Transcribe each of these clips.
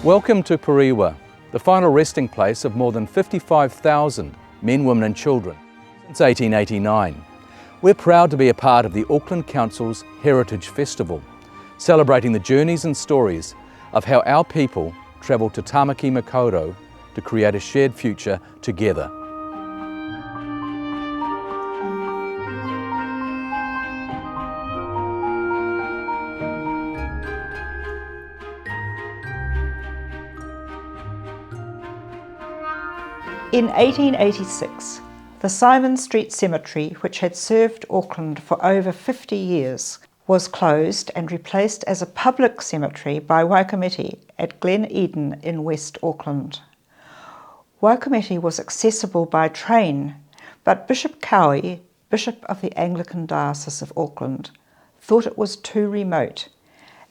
Welcome to Purewa, the final resting place of more than 55,000 men, women and children since 1889. We're proud to be a part of the Auckland Council's Heritage Festival, celebrating the journeys and stories of how our people travelled to Tamaki Makaurau to create a shared future together. In 1886, the Simon Street Cemetery, which had served Auckland for over 50 years, was closed and replaced as a public cemetery by Waikomete at Glen Eden in West Auckland. Waikomete was accessible by train, but Bishop Cowie, Bishop of the Anglican Diocese of Auckland, thought it was too remote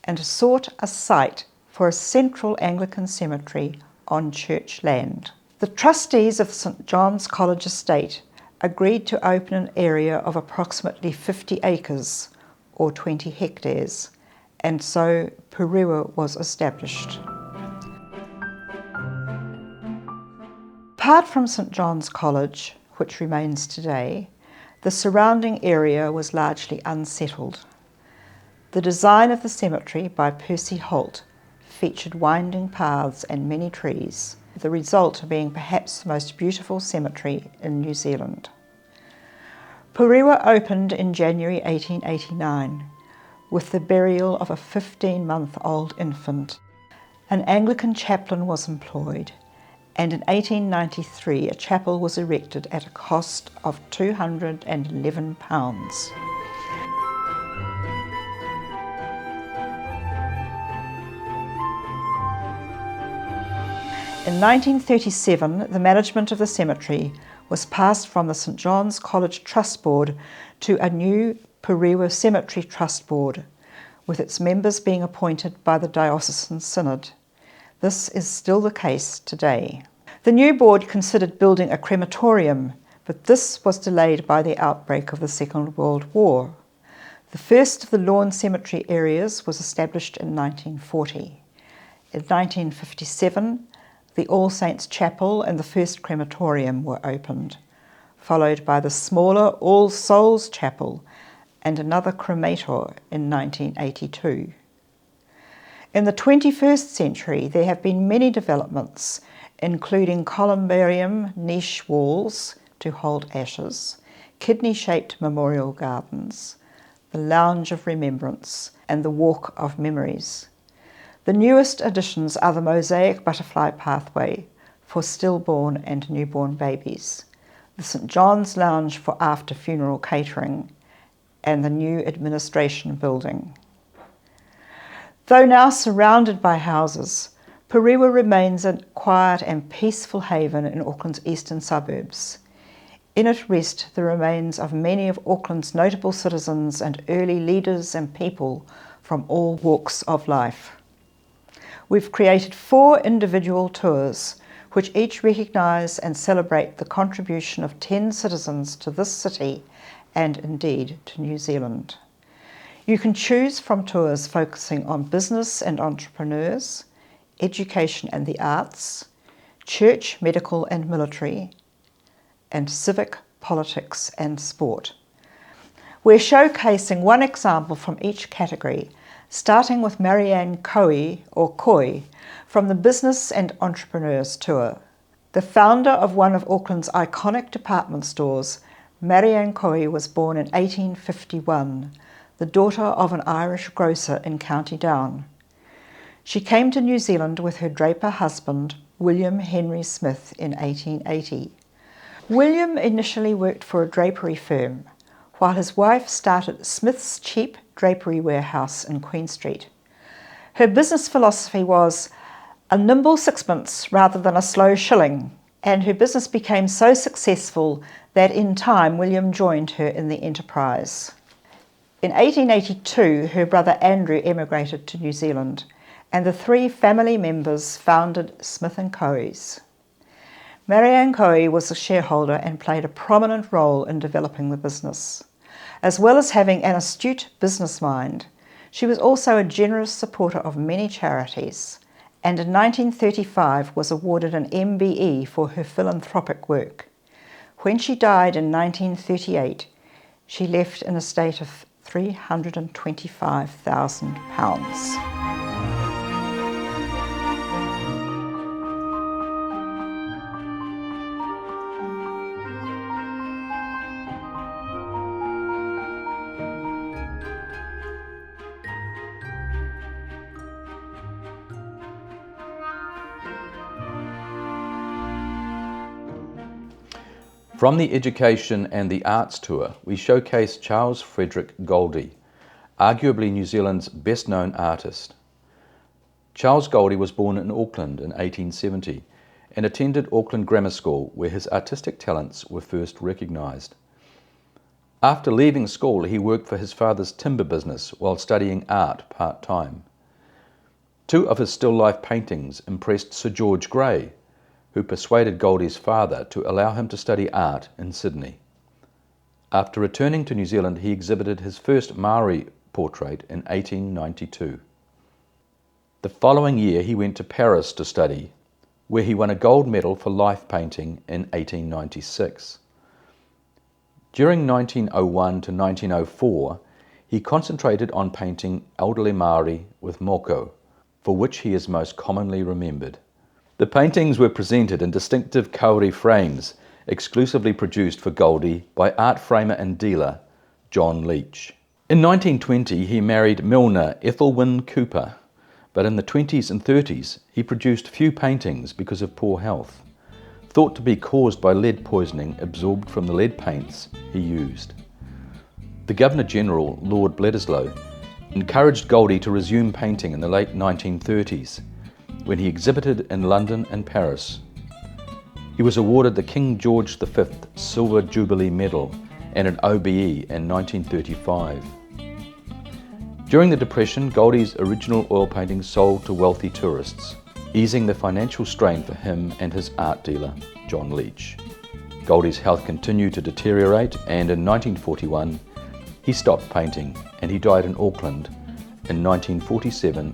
and sought a site for a central Anglican cemetery on church land. The trustees of St John's College Estate agreed to open an area of approximately 50 acres, or 20 hectares, and so Purewa was established. Apart from St John's College, which remains today, the surrounding area was largely unsettled. The design of the cemetery by Percy Holt featured winding paths and many trees, the result being perhaps the most beautiful cemetery in New Zealand. Purewa opened in January 1889 with the burial of a 15-month-old infant. An Anglican chaplain was employed, and in 1893 a chapel was erected at a cost of £211. In 1937, the management of the cemetery was passed from the St John's College Trust Board to a new Purewa Cemetery Trust Board, with its members being appointed by the Diocesan Synod. This is still the case today. The new board considered building a crematorium, but this was delayed by the outbreak of the Second World War. The first of the lawn cemetery areas was established in 1940. In 1957, the All Saints Chapel and the first crematorium were opened, followed by the smaller All Souls Chapel and another cremator in 1982. In the 21st century, there have been many developments, including columbarium niche walls to hold ashes, kidney-shaped memorial gardens, the Lounge of Remembrance, and the Walk of Memories. The newest additions are the mosaic butterfly pathway for stillborn and newborn babies, the St John's Lounge for after-funeral catering, and the new administration building. Though now surrounded by houses, Purewa remains a quiet and peaceful haven in Auckland's eastern suburbs. In it rest the remains of many of Auckland's notable citizens and early leaders and people from all walks of life. We've created 4 individual tours, which each recognise and celebrate the contribution of 10 citizens to this city and indeed to New Zealand. You can choose from tours focusing on business and entrepreneurs, education and the arts, church, medical and military, and civic, politics and sport. We're showcasing one example from each category, starting with Marianne Cowie, or Koi, from the Business and Entrepreneurs Tour. The founder of one of Auckland's iconic department stores, Marianne Cowie was born in 1851, the daughter of an Irish grocer in County Down. She came to New Zealand with her draper husband, William Henry Smith, in 1880. William initially worked for a drapery firm, while his wife started Smith's Cheap Drapery Warehouse in Queen Street. Her business philosophy was a nimble sixpence rather than a slow shilling, and her business became so successful that in time William joined her in the enterprise. In 1882, her brother Andrew emigrated to New Zealand, and the 3 family members founded Smith & Coe's. Marianne Cowie was a shareholder and played a prominent role in developing the business. As well as having an astute business mind, she was also a generous supporter of many charities and in 1935 was awarded an MBE for her philanthropic work. When she died in 1938, she left an estate of £325,000. From the Education and the Arts Tour, we showcase Charles Frederick Goldie, arguably New Zealand's best-known artist. Charles Goldie was born in Auckland in 1870 and attended Auckland Grammar School, where his artistic talents were first recognised. After leaving school, he worked for his father's timber business while studying art part-time. Two of his still-life paintings impressed Sir George Grey, who persuaded Goldie's father to allow him to study art in Sydney. After returning to New Zealand, he exhibited his first Maori portrait in 1892. The following year he went to Paris to study, where he won a gold medal for life painting in 1896. During 1901 to 1904, he concentrated on painting elderly Maori with moko, for which he is most commonly remembered. The paintings were presented in distinctive kauri frames, exclusively produced for Goldie by art framer and dealer John Leach. In 1920 he married Milner Ethelwyn Cooper, but in the 20s and 30s he produced few paintings because of poor health, thought to be caused by lead poisoning absorbed from the lead paints he used. The Governor-General, Lord Bledisloe, encouraged Goldie to resume painting in the late 1930s, when he exhibited in London and Paris. He was awarded the King George V Silver Jubilee Medal and an OBE in 1935. During the Depression, Goldie's original oil paintings sold to wealthy tourists, easing the financial strain for him and his art dealer, John Leach. Goldie's health continued to deteriorate, and in 1941 he stopped painting and he died in Auckland in 1947.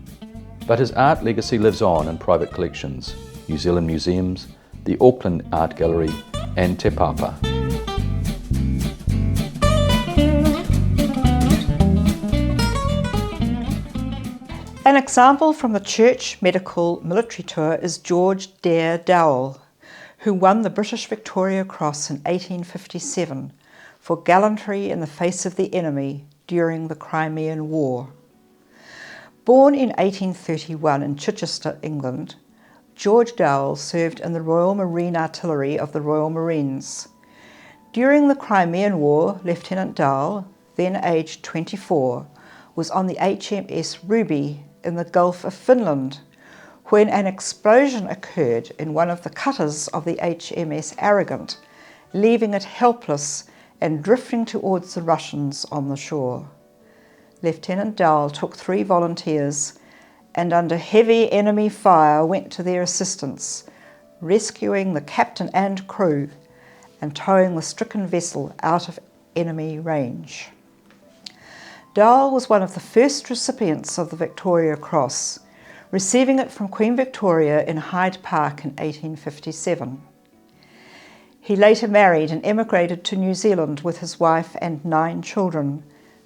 But his art legacy lives on in private collections, New Zealand museums, the Auckland Art Gallery and Te Papa. An example from the Church Medical Military Tour is George Dare Dowell, who won the British Victoria Cross in 1857 for gallantry in the face of the enemy during the Crimean War. Born in 1831 in Chichester, England, George Dowell served in the Royal Marine Artillery of the Royal Marines. During the Crimean War, Lieutenant Dowell, then aged 24, was on the HMS Ruby in the Gulf of Finland when an explosion occurred in one of the cutters of the HMS Arrogant, leaving it helpless and drifting towards the Russians on the shore. Lieutenant Dowell took 3 volunteers and under heavy enemy fire went to their assistance, rescuing the captain and crew and towing the stricken vessel out of enemy range. Dowell was one of the first recipients of the Victoria Cross, receiving it from Queen Victoria in Hyde Park in 1857. He later married and emigrated to New Zealand with his wife and 9 children,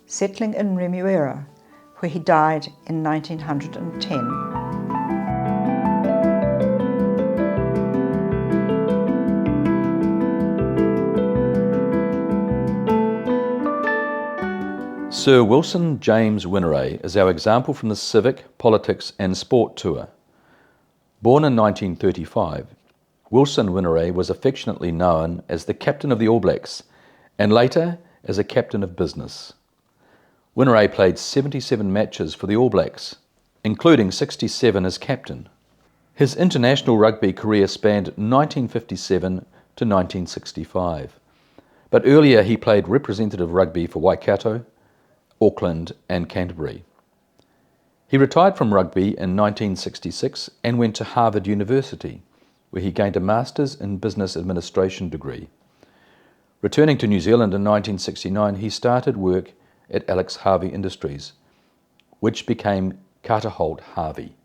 settling in Remuera, where he died in 1910. Sir Wilson James Winneray is our example from the Civic, Politics and Sport Tour. Born in 1935, Wilson Winneray was affectionately known as the captain of the All Blacks and later as a captain of business. Winneray played 77 matches for the All Blacks, including 67 as captain. His international rugby career spanned 1957 to 1965, but earlier he played representative rugby for Waikato, Auckland and Canterbury. He retired from rugby in 1966 and went to Harvard University, where he gained a Master's in Business Administration degree. Returning to New Zealand in 1969, he started work at Alex Harvey Industries, which became Carter Holt Harvey.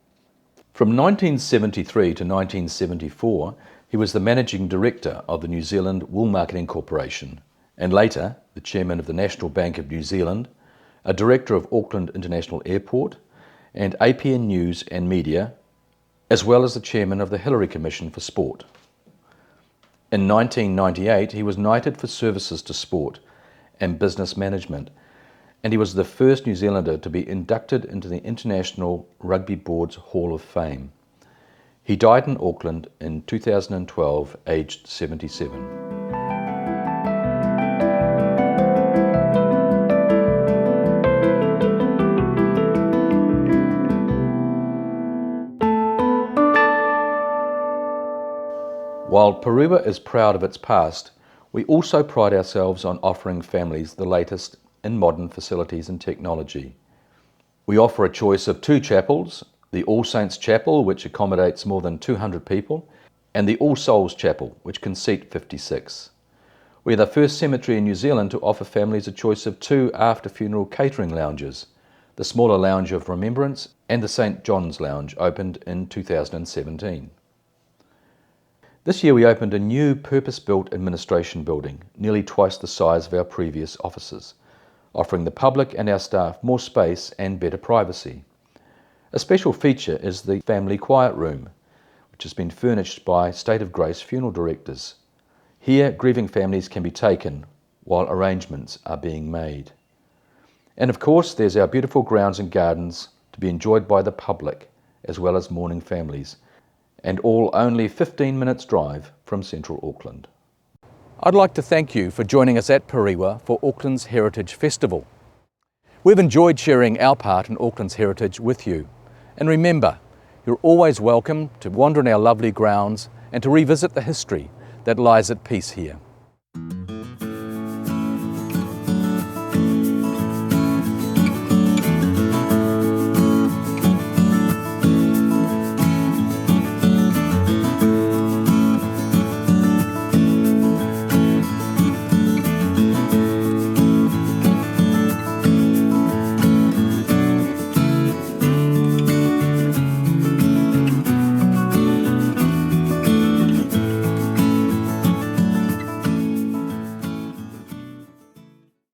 From 1973 to 1974, he was the Managing Director of the New Zealand Wool Marketing Corporation, and later the Chairman of the National Bank of New Zealand, a Director of Auckland International Airport, and APN News and Media, as well as the Chairman of the Hillary Commission for Sport. In 1998, he was knighted for services to sport and business management, and he was the first New Zealander to be inducted into the International Rugby Board's Hall of Fame. He died in Auckland in 2012, aged 77. While Purewa is proud of its past, we also pride ourselves on offering families the latest in modern facilities and technology. We offer a choice of 2 chapels, the All Saints Chapel, which accommodates more than 200 people, and the All Souls Chapel, which can seat 56. We are the first cemetery in New Zealand to offer families a choice of 2 after-funeral catering lounges, the smaller Lounge of Remembrance and the St. John's Lounge, opened in 2017. This year we opened a new purpose-built administration building, nearly twice the size of our previous offices, offering the public and our staff more space and better privacy. A special feature is the Family Quiet Room, which has been furnished by State of Grace funeral directors. Here, grieving families can be taken while arrangements are being made. And of course, there's our beautiful grounds and gardens to be enjoyed by the public, as well as mourning families, and all only 15 minutes drive from central Auckland. I'd like to thank you for joining us at Purewa for Auckland's Heritage Festival. We've enjoyed sharing our part in Auckland's heritage with you. And remember, you're always welcome to wander in our lovely grounds and to revisit the history that lies at peace here.